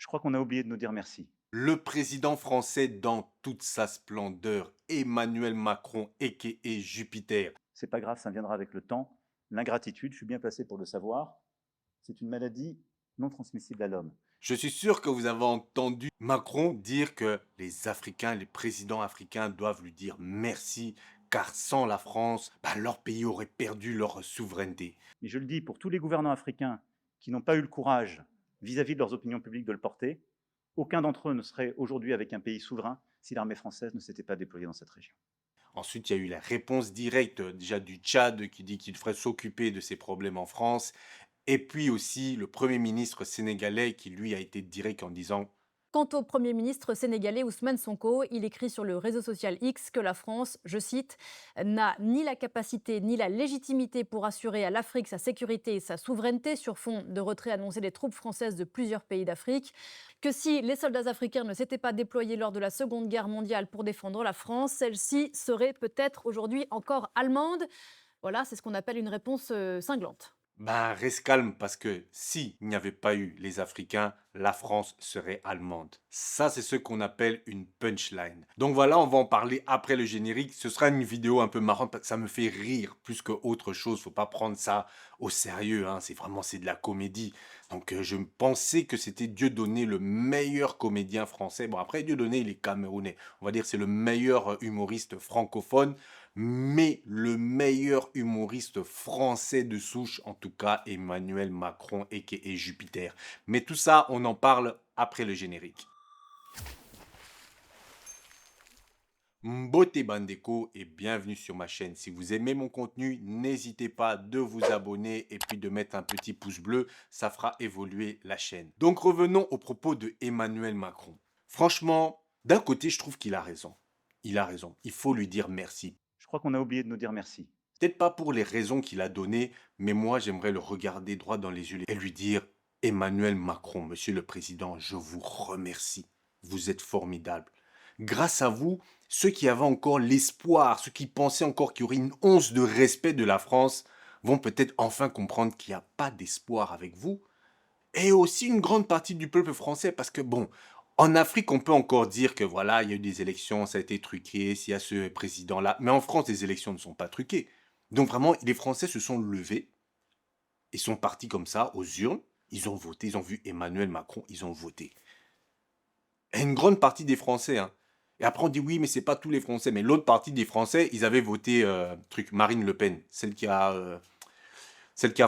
Je crois qu'on a oublié de nous dire merci. Le président français dans toute sa splendeur, Emmanuel Macron, a.k.a. Jupiter. C'est pas grave, ça viendra avec le temps. L'ingratitude, je suis bien placé pour le savoir, c'est une maladie non transmissible à l'homme. Je suis sûr que vous avez entendu Macron dire que les Africains, les présidents africains doivent lui dire merci, car sans la France, leur pays aurait perdu leur souveraineté. Mais je le dis pour tous les gouvernants africains qui n'ont pas eu le courage, vis-à-vis de leurs opinions publiques, de le porter, aucun d'entre eux ne serait aujourd'hui avec un pays souverain si l'armée française ne s'était pas déployée dans cette région. Ensuite, il y a eu la réponse directe déjà du Tchad qui dit qu'il devrait s'occuper de ses problèmes en France. Et puis aussi le Premier ministre sénégalais qui lui a été direct en disant: Quant au Premier ministre sénégalais Ousmane Sonko, il écrit sur le réseau social X que la France, je cite, n'a ni la capacité ni la légitimité pour assurer à l'Afrique sa sécurité et sa souveraineté sur fond de retrait annoncé des troupes françaises de plusieurs pays d'Afrique, que si les soldats africains ne s'étaient pas déployés lors de la Seconde Guerre mondiale pour défendre la France, celle-ci serait peut-être aujourd'hui encore allemande. Voilà, c'est ce qu'on appelle une réponse cinglante. reste calme parce que si il n'y avait pas eu les Africains, la France serait allemande. Ça, c'est ce qu'on appelle une punchline. Donc voilà, on va en parler après le générique. Ce sera une vidéo un peu marrante parce que ça me fait rire plus qu'autre chose. Faut pas prendre ça au sérieux, hein. C'est de la comédie. Donc je pensais que c'était Dieudonné, le meilleur comédien français. Bon, après Dieudonné, il est camerounais. On va dire que c'est le meilleur humoriste francophone. Mais le meilleur humoriste français de souche, en tout cas, Emmanuel Macron et Jupiter. Mais tout ça, on en parle après le générique. Mbote Bandeko et bienvenue sur ma chaîne. Si vous aimez mon contenu, n'hésitez pas de vous abonner et puis de mettre un petit pouce bleu, ça fera évoluer la chaîne. Donc revenons aux propos de Emmanuel Macron. Franchement, d'un côté, je trouve qu'il a raison. Il a raison. Il faut lui dire merci. Je crois qu'on a oublié de nous dire merci. Peut-être pas pour les raisons qu'il a données, mais moi, j'aimerais le regarder droit dans les yeux et lui dire: Emmanuel Macron, Monsieur le Président, je vous remercie. Vous êtes formidable. Grâce à vous, ceux qui avaient encore l'espoir, ceux qui pensaient encore qu'il y aurait une once de respect de la France, vont peut-être enfin comprendre qu'il n'y a pas d'espoir avec vous. Et aussi une grande partie du peuple français, parce que bon, en Afrique, on peut encore dire que voilà, il y a eu des élections, ça a été truqué, s'il y a ce président-là. Mais en France, les élections ne sont pas truquées. Donc vraiment, les Français se sont levés et sont partis comme ça aux urnes. Ils ont voté, ils ont vu Emmanuel Macron, ils ont voté. Et une grande partie des Français, hein. Et après, on dit oui, mais c'est pas tous les Français. Mais l'autre partie des Français, ils avaient voté Marine Le Pen, celle qui a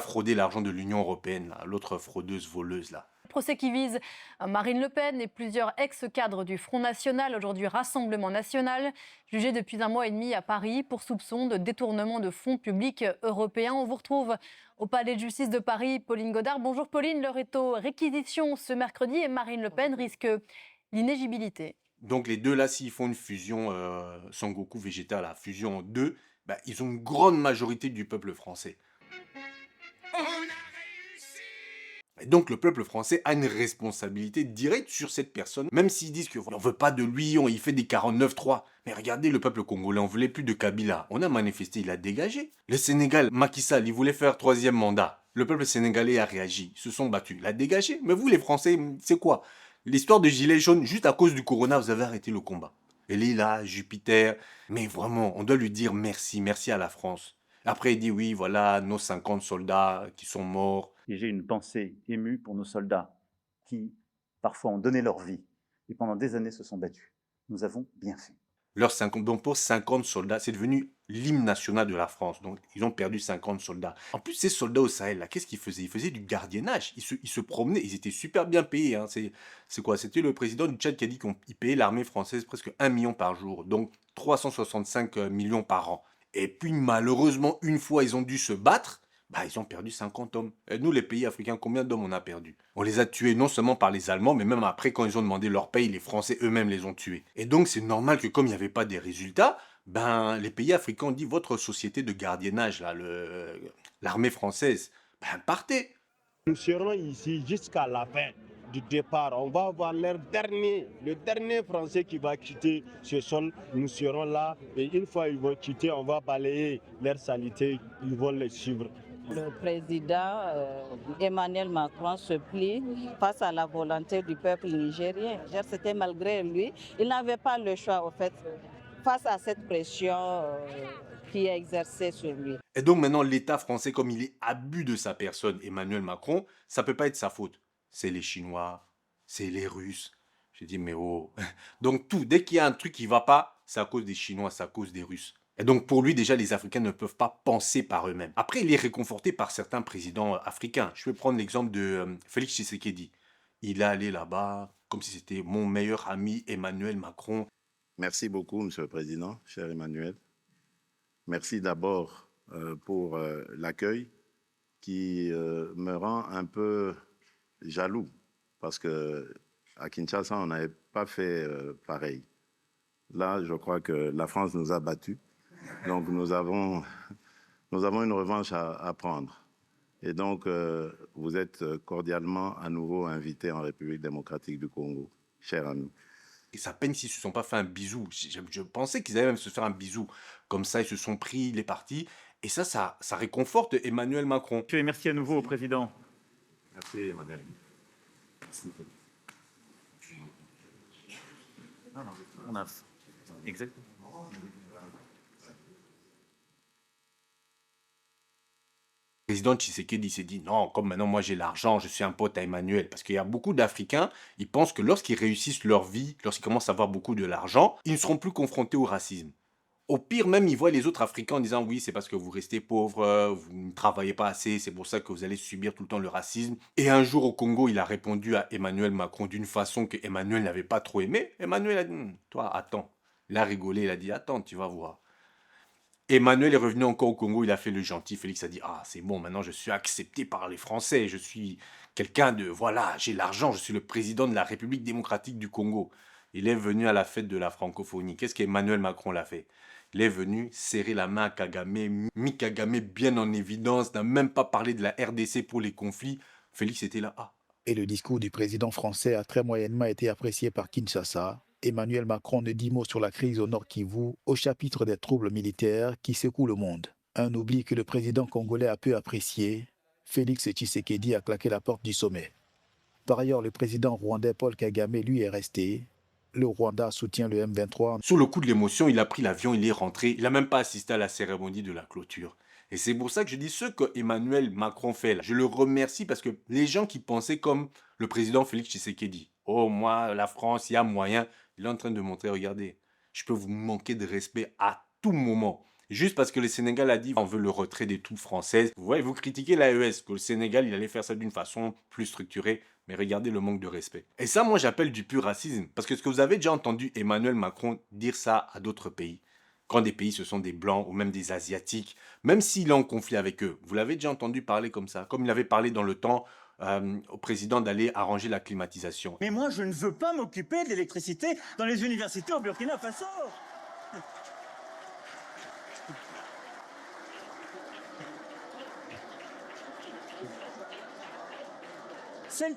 fraudé l'argent de l'Union européenne, là, l'autre fraudeuse voleuse là. Procès qui vise Marine Le Pen et plusieurs ex-cadres du Front National, aujourd'hui Rassemblement National, jugés depuis un mois et demi à Paris pour soupçon de détournement de fonds publics européens. On vous retrouve au Palais de justice de Paris, Pauline Godard. Bonjour Pauline, l'heure est aux réquisitions ce mercredi et Marine Le Pen risque l'inéligibilité. Donc les deux là, s'ils font une fusion Sangoku Vegeta, la fusion en deux, ils ont une grande majorité du peuple français. Et donc le peuple français a une responsabilité directe sur cette personne, même s'ils disent que voilà, on veut pas de lui, il fait des 49-3. Mais regardez le peuple congolais, on voulait plus de Kabila. On a manifesté, il a dégagé. Le Sénégal, Macky Sall, il voulait faire troisième mandat. Le peuple sénégalais a réagi, ils se sont battus, il a dégagé. Mais vous les Français, c'est quoi? L'histoire de Gilets jaunes, juste à cause du corona, vous avez arrêté le combat. Elle est là, Jupiter. Mais vraiment, on doit lui dire merci, merci à la France. Après, il dit oui, voilà, nos 50 soldats qui sont morts. Et j'ai une pensée émue pour nos soldats qui, parfois, ont donné leur vie et pendant des années se sont battus. Nous avons bien fait. Donc pour 50 soldats, c'est devenu l'hymne national de la France. Donc ils ont perdu 50 soldats. En plus, ces soldats au Sahel, là, qu'est-ce qu'ils faisaient? Ils faisaient du gardiennage. Ils se promenaient, ils étaient super bien payés, hein. C'est quoi? C'était le président du Tchad qui a dit qu'il payait l'armée française presque 1 million par jour. Donc 365 millions par an. Et puis malheureusement, une fois ils ont dû se battre, ils ont perdu 50 hommes. Et nous, les pays africains, combien d'hommes on a perdu? On les a tués non seulement par les Allemands, mais même après, quand ils ont demandé leur paye, les Français eux-mêmes les ont tués. Et donc, c'est normal que comme il n'y avait pas des résultats, les pays africains ont dit, votre société de gardiennage, là, l'armée française, partez. Nous serons ici jusqu'à la fin du départ. On va avoir le dernier Français qui va quitter ce sol. Nous serons là et une fois ils vont quitter, on va balayer leur salité, ils vont les suivre. Le président Emmanuel Macron se plie face à la volonté du peuple nigérien. C'était malgré lui. Il n'avait pas le choix, en fait, face à cette pression qui est exercée sur lui. Et donc maintenant, l'État français, comme il est abus de sa personne, Emmanuel Macron, ça peut pas être sa faute. C'est les Chinois, c'est les Russes. J'ai dit, mais oh. Donc tout, dès qu'il y a un truc qui va pas, c'est à cause des Chinois, c'est à cause des Russes. Et donc pour lui, déjà, les Africains ne peuvent pas penser par eux-mêmes. Après, il est réconforté par certains présidents africains. Je vais prendre l'exemple de Félix Tshisekedi. Il est allé là-bas comme si c'était mon meilleur ami Emmanuel Macron. Merci beaucoup, Monsieur le Président, cher Emmanuel. Merci d'abord pour l'accueil qui me rend un peu jaloux parce que à Kinshasa, on n'avait pas fait pareil. Là, je crois que la France nous a battus. Donc, nous avons une revanche à prendre. Et donc, vous êtes cordialement à nouveau invité en République démocratique du Congo, cher ami. Et ça peine s'ils se sont pas fait un bisou. Je pensais qu'ils allaient même se faire un bisou. Comme ça, ils se sont pris, il est parti. Et ça réconforte Emmanuel Macron. Et merci à nouveau au président. Merci, Emmanuel. On a exactement. Le président Tshisekedi s'est dit non, comme maintenant moi j'ai l'argent, je suis un pote à Emmanuel. Parce qu'il y a beaucoup d'Africains, ils pensent que lorsqu'ils réussissent leur vie, lorsqu'ils commencent à avoir beaucoup de l'argent, ils ne seront plus confrontés au racisme. Au pire même, ils voient les autres Africains en disant oui, c'est parce que vous restez pauvres, vous ne travaillez pas assez, c'est pour ça que vous allez subir tout le temps le racisme. Et un jour au Congo, il a répondu à Emmanuel Macron d'une façon que Emmanuel n'avait pas trop aimé. Emmanuel a dit toi, attends. Il a rigolé, il a dit attends, tu vas voir. Emmanuel est revenu encore au Congo, il a fait le gentil. Félix a dit ah, c'est bon, maintenant je suis accepté par les Français, je suis quelqu'un de voilà, j'ai l'argent, je suis le président de la République démocratique du Congo. Il est venu à la fête de la francophonie. Qu'est-ce qu'Emmanuel Macron l'a fait? Il est venu serrer la main à Kagame, mis Kagame bien en évidence, n'a même pas parlé de la RDC pour les conflits. Félix était là. Ah. Et le discours du président français a très moyennement été apprécié par Kinshasa. Emmanuel Macron ne dit mot sur la crise au Nord Kivu, au chapitre des troubles militaires qui secouent le monde. Un oubli que le président congolais a peu apprécié. Félix Tshisekedi a claqué la porte du sommet. Par ailleurs, le président rwandais Paul Kagame, lui, est resté. Le Rwanda soutient le M23. Sous le coup de l'émotion, il a pris l'avion, il est rentré. Il n'a même pas assisté à la cérémonie de la clôture. Et c'est pour ça que je dis ce que Emmanuel Macron fait là. Je le remercie parce que les gens qui pensaient comme le président Félix Tshisekedi, oh moi, la France, il y a moyen, il est en train de montrer, regardez, je peux vous manquer de respect à tout moment. Juste parce que le Sénégal a dit on veut le retrait des troupes françaises. Vous voyez, vous critiquez l'AES, que le Sénégal, il allait faire ça d'une façon plus structurée. Mais regardez le manque de respect. Et ça, moi, j'appelle du pur racisme. Parce que ce que vous avez déjà entendu Emmanuel Macron dire ça à d'autres pays, quand des pays, ce sont des Blancs ou même des Asiatiques, même s'il est en conflit avec eux, vous l'avez déjà entendu parler comme ça, comme il avait parlé dans le temps au président d'aller arranger la climatisation. Mais moi, je ne veux pas m'occuper de l'électricité dans les universités au Burkina Faso. C'est le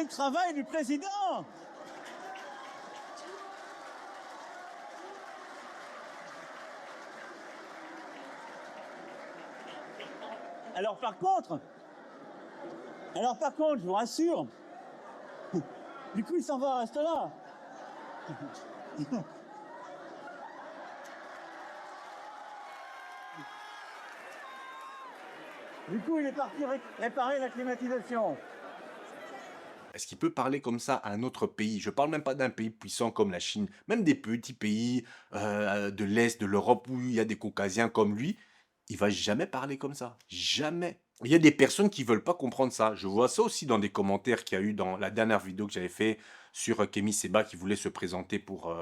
travail du président. Alors par contre, je vous rassure, du coup il s'en va, reste là. Du coup, il est parti réparer la climatisation. Est-ce qu'il peut parler comme ça à un autre pays? Je ne parle même pas d'un pays puissant comme la Chine, même des petits pays de l'Est, de l'Europe, où il y a des Caucasiens comme lui. Il va jamais parler comme ça. Jamais. Il y a des personnes qui veulent pas comprendre ça. Je vois ça aussi dans des commentaires qu'il y a eu dans la dernière vidéo que j'avais fait sur Kémy Séba qui voulait se présenter pour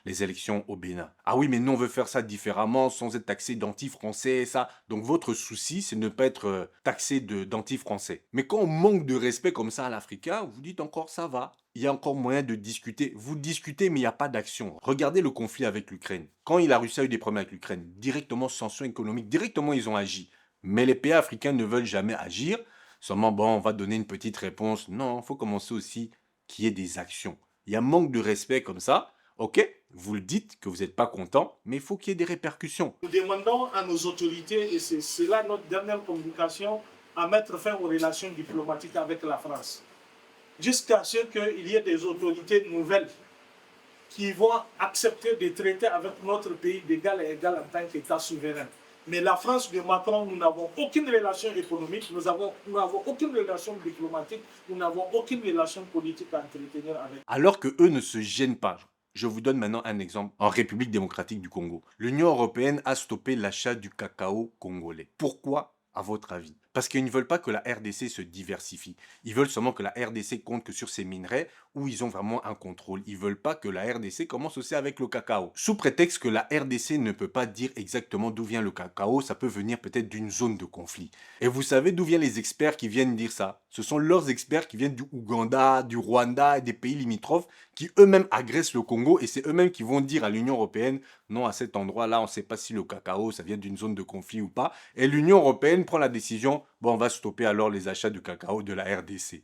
les élections au Bénin. Ah oui, mais nous, on veut faire ça différemment, sans être taxé d'anti-français, ça. Donc, votre souci, c'est de ne pas être taxé d'anti-français. Mais quand on manque de respect comme ça à l'Africain, vous dites encore, ça va. Il y a encore moyen de discuter. Vous discutez, mais il n'y a pas d'action. Regardez le conflit avec l'Ukraine. Quand la Russie a eu des problèmes avec l'Ukraine, directement, sanctions économiques, directement, ils ont agi. Mais les pays africains ne veulent jamais agir. Seulement, bon, on va donner une petite réponse. Non, il faut commencer aussi qu'il y ait des actions. Il y a un manque de respect comme ça. OK, Vous le dites que vous n'êtes pas content, mais il faut qu'il y ait des répercussions. Nous demandons à nos autorités, et c'est cela notre dernière communication, à mettre fin aux relations diplomatiques avec la France. Jusqu'à ce qu'il y ait des autorités nouvelles qui vont accepter de traiter avec notre pays d'égal à égal en tant qu'État souverain. Mais la France de Macron, nous n'avons aucune relation économique, nous n'avons aucune relation diplomatique, nous n'avons aucune relation politique à entretenir avec. Alors que eux ne se gênent pas. Je vous donne maintenant un exemple. En République démocratique du Congo, l'Union européenne a stoppé l'achat du cacao congolais. Pourquoi, à votre avis? Parce qu'ils ne veulent pas que la RDC se diversifie. Ils veulent seulement que la RDC compte que sur ces minerais où ils ont vraiment un contrôle. Ils veulent pas que la RDC commence aussi avec le cacao. Sous prétexte que la RDC ne peut pas dire exactement d'où vient le cacao, ça peut venir peut-être d'une zone de conflit. Et vous savez d'où viennent les experts qui viennent dire ça? Ce sont leurs experts qui viennent du Ouganda, du Rwanda et des pays limitrophes qui eux-mêmes agressent le Congo et c'est eux-mêmes qui vont dire à l'Union européenne non, à cet endroit-là, on ne sait pas si le cacao, ça vient d'une zone de conflit ou pas. Et l'Union européenne prend la décision, bon, on va stopper alors les achats de cacao de la RDC.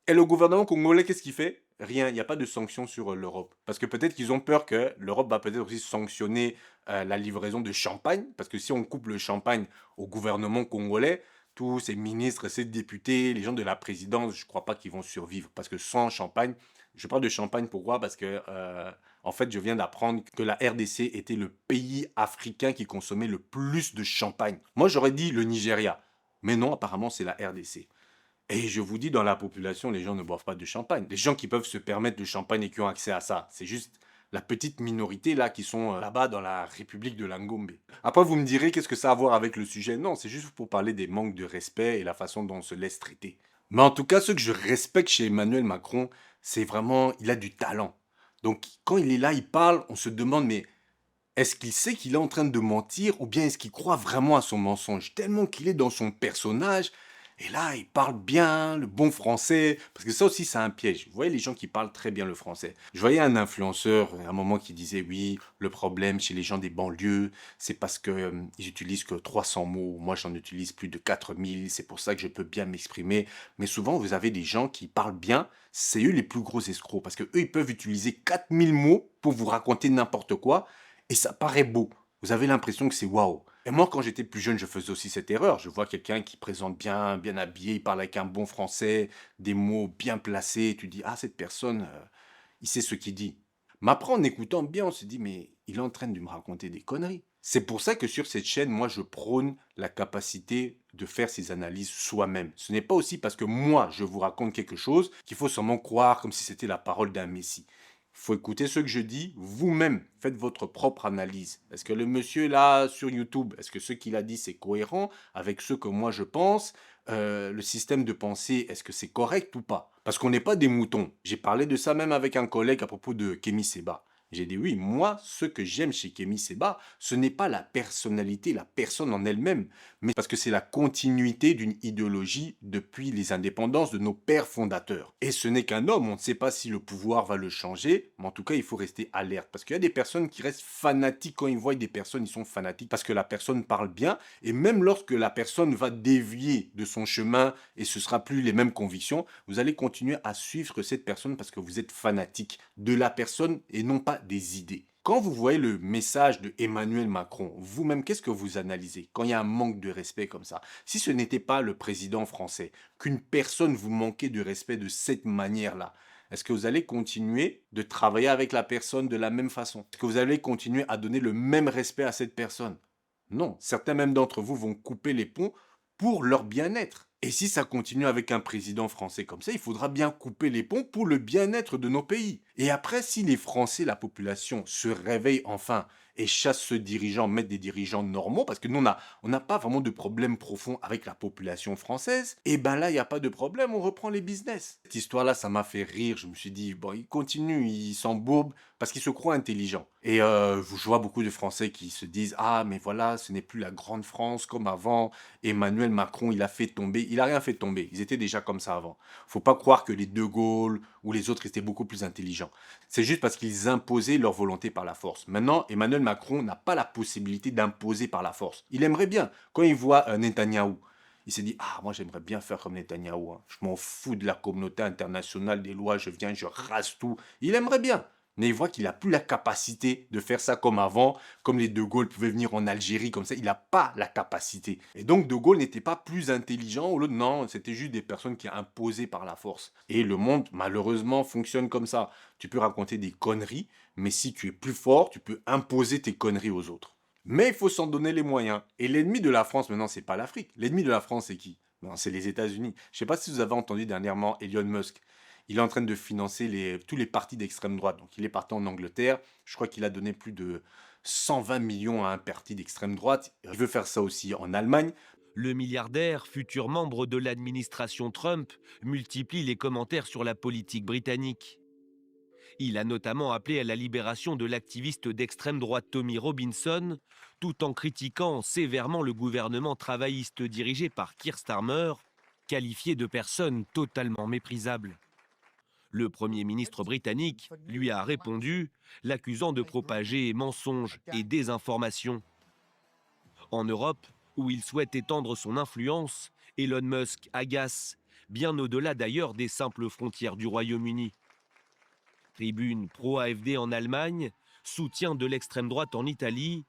Et le gouvernement congolais, qu'est-ce qu'il fait? Rien, il n'y a pas de sanctions sur l'Europe. Parce que peut-être qu'ils ont peur que l'Europe va peut-être aussi sanctionner la livraison de champagne. Parce que si on coupe le champagne au gouvernement congolais, tous ces ministres, ces députés, les gens de la présidence, je ne crois pas qu'ils vont survivre. Parce que sans champagne, je parle de champagne pourquoi? Parce que, en fait, je viens d'apprendre que la RDC était le pays africain qui consommait le plus de champagne. Moi, j'aurais dit le Nigeria. Mais non, apparemment, c'est la RDC. Et je vous dis, dans la population, les gens ne boivent pas de champagne. Les gens qui peuvent se permettre le champagne et qui ont accès à ça, c'est juste la petite minorité là qui sont là-bas dans la République de Langombe. Après, vous me direz, qu'est-ce que ça a à voir avec le sujet? Non, c'est juste pour parler des manques de respect et la façon dont on se laisse traiter. Mais en tout cas, ce que je respecte chez Emmanuel Macron, c'est vraiment, il a du talent. Donc, quand il est là, il parle, on se demande, mais est-ce qu'il sait qu'il est en train de mentir ou bien est-ce qu'il croit vraiment à son mensonge? Tellement qu'il est dans son personnage. Et là, il parle bien le bon français. Parce que ça aussi, c'est un piège. Vous voyez les gens qui parlent très bien le français. Je voyais un influenceur à un moment qui disait, oui, le problème chez les gens des banlieues, c'est parce qu'ils utilisent que 300 mots. Moi, j'en utilise plus de 4000. C'est pour ça que je peux bien m'exprimer. Mais souvent, vous avez des gens qui parlent bien. C'est eux les plus gros escrocs. Parce qu'eux, ils peuvent utiliser 4000 mots pour vous raconter n'importe quoi. Et ça paraît beau. Vous avez l'impression que c'est waouh. Et moi, quand j'étais plus jeune, je faisais aussi cette erreur. Je vois quelqu'un qui présente bien, bien habillé, il parle avec un bon français, des mots bien placés. Tu dis, ah, cette personne, il sait ce qu'il dit. Mais après, en écoutant bien, on se dit, mais il est en train de me raconter des conneries. C'est pour ça que sur cette chaîne, moi, je prône la capacité de faire ses analyses soi-même. Ce n'est pas aussi parce que moi, je vous raconte quelque chose qu'il faut seulement croire comme si c'était la parole d'un messie. Il faut écouter ce que je dis, vous-même, faites votre propre analyse. Est-ce que le monsieur là sur YouTube, est-ce que ce qu'il a dit c'est cohérent avec ce que moi je pense? Le système de pensée, est-ce que c'est correct ou pas? Parce qu'on n'est pas des moutons. J'ai parlé de ça même avec un collègue à propos de Kémy Séba. J'ai dit oui, moi, ce que j'aime chez Kémy Séba, ce n'est pas la personnalité, la personne en elle-même, mais parce que c'est la continuité d'une idéologie depuis les indépendances de nos pères fondateurs. Et ce n'est qu'un homme, on ne sait pas si le pouvoir va le changer, mais en tout cas, il faut rester alerte. Parce qu'il y a des personnes qui restent fanatiques quand ils voient des personnes, ils sont fanatiques parce que la personne parle bien, et même lorsque la personne va dévier de son chemin et ce sera plus les mêmes convictions, vous allez continuer à suivre cette personne parce que vous êtes fanatique de la personne et non pas des idées. Quand vous voyez le message de Emmanuel Macron, vous-même, qu'est-ce que vous analysez quand il y a un manque de respect comme ça? Si ce n'était pas le président français, qu'une personne vous manquait de respect de cette manière-là, est-ce que vous allez continuer de travailler avec la personne de la même façon? Est-ce que vous allez continuer à donner le même respect à cette personne? Non, certains même d'entre vous vont couper les ponts pour leur bien-être. Et si ça continue avec un président français comme ça, il faudra bien couper les ponts pour le bien-être de nos pays. Et après, si les Français, la population, se réveillent enfin et chassent ce dirigeant, mettent des dirigeants normaux, parce que nous, on n'a pas vraiment de problème profond avec la population française, et ben là, il n'y a pas de problème, on reprend les business. Cette histoire-là, ça m'a fait rire. Je me suis dit, bon, il continue, il s'embourbe, parce qu'il se croit intelligent. Et je vois beaucoup de Français qui se disent, ah, mais voilà, ce n'est plus la grande France comme avant. Emmanuel Macron, il a fait tomber. Il n'a rien fait tomber. Ils étaient déjà comme ça avant. Faut pas croire que les De Gaulle ou les autres étaient beaucoup plus intelligents. C'est juste parce qu'ils imposaient leur volonté par la force. Maintenant, Emmanuel Macron n'a pas la possibilité d'imposer par la force. Il aimerait bien. Quand il voit Netanyahou, il s'est dit, ah, moi j'aimerais bien faire comme Netanyahou. Hein. Je m'en fous de la communauté internationale, des lois, je viens, je rase tout. Il aimerait bien. Mais il voit qu'il n'a plus la capacité de faire ça comme avant, comme les De Gaulle pouvaient venir en Algérie comme ça. Il n'a pas la capacité. Et donc De Gaulle n'était pas plus intelligent ou l'autre, non, c'était juste des personnes qui imposaient par la force. Et le monde, malheureusement, fonctionne comme ça. Tu peux raconter des conneries, mais si tu es plus fort, tu peux imposer tes conneries aux autres. Mais il faut s'en donner les moyens. Et l'ennemi de la France, maintenant, c'est pas l'Afrique. L'ennemi de la France, c'est qui? Non, c'est les États-Unis. Je ne sais pas si vous avez entendu dernièrement Elon Musk. Il est en train de financer tous les partis d'extrême droite. Donc, il est parti en Angleterre. Je crois qu'il a donné plus de 120 millions à un parti d'extrême droite. Il veut faire ça aussi en Allemagne. Le milliardaire, futur membre de l'administration Trump, multiplie les commentaires sur la politique britannique. Il a notamment appelé à la libération de l'activiste d'extrême droite Tommy Robinson, tout en critiquant sévèrement le gouvernement travailliste dirigé par Keir Starmer, qualifié de personne totalement méprisable. Le Premier ministre britannique lui a répondu, l'accusant de propager mensonges et désinformation. En Europe, où il souhaite étendre son influence, Elon Musk agace, bien au-delà d'ailleurs des simples frontières du Royaume-Uni. Tribune pro-AfD en Allemagne, soutien de l'extrême droite en Italie.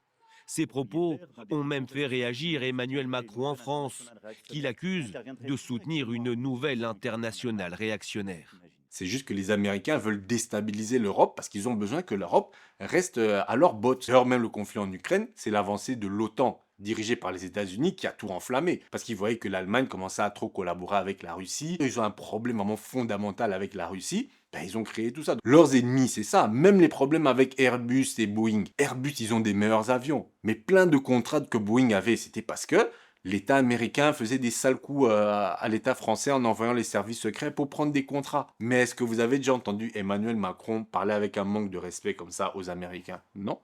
Ces propos ont même fait réagir Emmanuel Macron en France, qui l'accuse de soutenir une nouvelle internationale réactionnaire. C'est juste que les Américains veulent déstabiliser l'Europe parce qu'ils ont besoin que l'Europe reste à leur botte. D'ailleurs, même le conflit en Ukraine, c'est l'avancée de l'OTAN, dirigée par les États-Unis, qui a tout enflammé. Parce qu'ils voyaient que l'Allemagne commençait à trop collaborer avec la Russie. Ils ont un problème vraiment fondamental avec la Russie. Ben, ils ont créé tout ça. Leurs ennemis, c'est ça. Même les problèmes avec Airbus et Boeing. Airbus, ils ont des meilleurs avions. Mais plein de contrats que Boeing avait, c'était parce que l'État américain faisait des sales coups à l'État français en envoyant les services secrets pour prendre des contrats. Mais est-ce que vous avez déjà entendu Emmanuel Macron parler avec un manque de respect comme ça aux Américains? Non.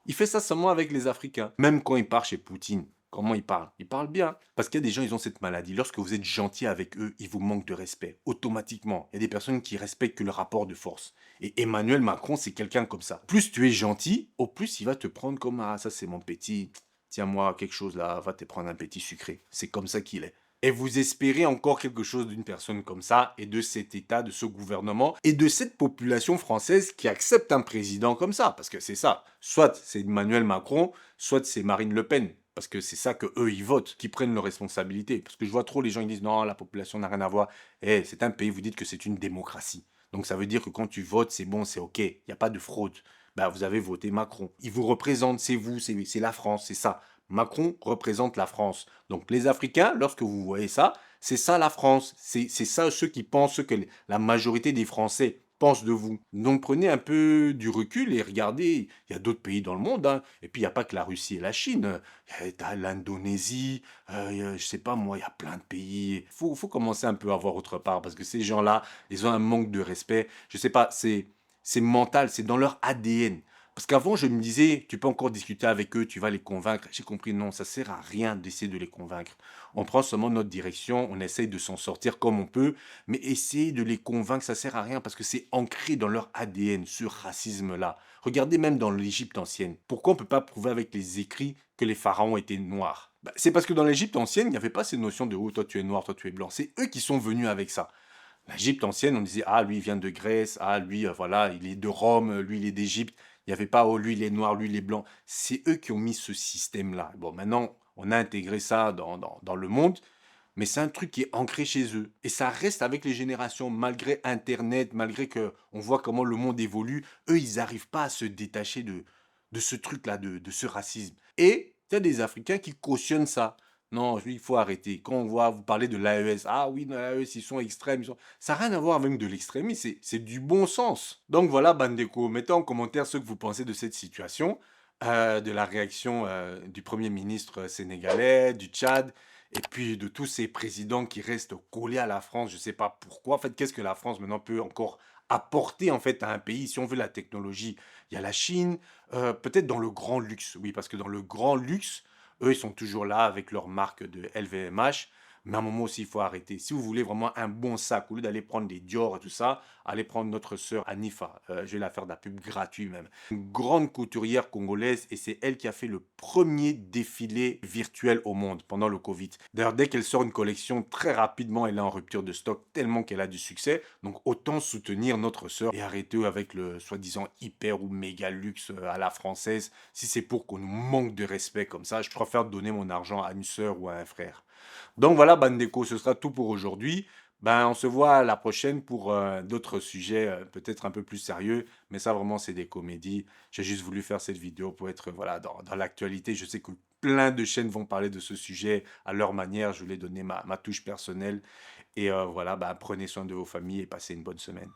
Il fait ça seulement avec les Africains. Même quand il part chez Poutine, comment il parle? Il parle bien. Parce qu'il y a des gens, ils ont cette maladie. Lorsque vous êtes gentil avec eux, ils vous manquent de respect. Automatiquement. Il y a des personnes qui respectent que le rapport de force. Et Emmanuel Macron, c'est quelqu'un comme ça. Plus tu es gentil, au plus il va te prendre comme « Ah, ça c'est mon petit... Tiens-moi quelque chose là, va te prendre un petit sucré. » C'est comme ça qu'il est. Et vous espérez encore quelque chose d'une personne comme ça, et de cet État, de ce gouvernement, et de cette population française qui accepte un président comme ça. Parce que c'est ça. Soit c'est Emmanuel Macron, soit c'est Marine Le Pen. Parce que c'est ça qu'eux, ils votent, qui prennent leurs responsabilités. Parce que je vois trop les gens, ils disent « Non, la population n'a rien à voir. » Eh, c'est un pays, vous dites que c'est une démocratie. Donc ça veut dire que quand tu votes, c'est bon, c'est OK. Il n'y a pas de fraude. Ben, vous avez voté Macron. Il vous représente, c'est vous, c'est la France, c'est ça. Macron représente la France. Donc les Africains, lorsque vous voyez ça, c'est ça la France. C'est ça ceux qui pensent, ce que la majorité des Français pensent de vous. Donc prenez un peu du recul et regardez, il y a d'autres pays dans le monde. Hein. Et puis il n'y a pas que la Russie et la Chine. Il y a l'Indonésie, je sais pas moi, il y a plein de pays. Faut commencer un peu à voir autre part parce que ces gens-là, ils ont un manque de respect. Je sais pas, c'est mental, c'est dans leur ADN. Parce qu'avant, je me disais, tu peux encore discuter avec eux, tu vas les convaincre. J'ai compris, non, ça sert à rien d'essayer de les convaincre. On prend seulement notre direction, on essaye de s'en sortir comme on peut, mais essayer de les convaincre, ça sert à rien parce que c'est ancré dans leur ADN, ce racisme-là. Regardez même dans l'Égypte ancienne. Pourquoi on ne peut pas prouver avec les écrits que les pharaons étaient noirs? C'est parce que dans l'Égypte ancienne, il n'y avait pas ces notions de « oh, toi tu es noir, toi tu es blanc ». C'est eux qui sont venus avec ça. L'Égypte ancienne, on disait « ah, lui, il vient de Grèce, ah, lui, voilà, il est de Rome, lui, il est d'Égypte ». Il n'y avait pas, oh, lui, il est noir, lui, il est blanc. C'est eux qui ont mis ce système-là. Bon, maintenant, on a intégré ça dans le monde, mais c'est un truc qui est ancré chez eux. Et ça reste avec les générations, malgré Internet, malgré qu'on voit comment le monde évolue. Eux, ils n'arrivent pas à se détacher de ce truc-là, de ce racisme. Et il y a des Africains qui cautionnent ça. Non, il faut arrêter. Quand on voit vous parler de l'AES, ah oui, dans l'AES, ils sont extrêmes. Ça n'a rien à voir avec de l'extrémisme, c'est du bon sens. Donc voilà, Bandeko, mettez en commentaire ce que vous pensez de cette situation, de la réaction du Premier ministre sénégalais, du Tchad, et puis de tous ces présidents qui restent collés à la France. Je ne sais pas pourquoi. En fait, qu'est-ce que la France maintenant peut encore apporter en fait à un pays? Si on veut la technologie, il y a la Chine, peut-être dans le grand luxe. Oui, parce que dans le grand luxe, eux, ils sont toujours là avec leur marque de LVMH. Mais à un moment aussi, il faut arrêter. Si vous voulez vraiment un bon sac, au lieu d'aller prendre des Dior et tout ça, allez prendre notre sœur Anifa. Je vais la faire de la pub gratuite même. Une grande couturière congolaise et c'est elle qui a fait le premier défilé virtuel au monde pendant le Covid. D'ailleurs, dès qu'elle sort une collection, très rapidement, elle est en rupture de stock tellement qu'elle a du succès. Donc, autant soutenir notre sœur et arrêter avec le soi-disant hyper ou méga luxe à la française. Si c'est pour qu'on nous manque de respect comme ça, je préfère donner mon argent à une sœur ou à un frère. Donc voilà, Bandeko, ce sera tout pour aujourd'hui. On se voit à la prochaine pour d'autres sujets peut-être un peu plus sérieux, mais ça vraiment c'est des comédies. J'ai juste voulu faire cette vidéo pour être voilà, dans l'actualité. Je sais que plein de chaînes vont parler de ce sujet à leur manière. Je voulais donner ma touche personnelle. Et voilà, prenez soin de vos familles et passez une bonne semaine.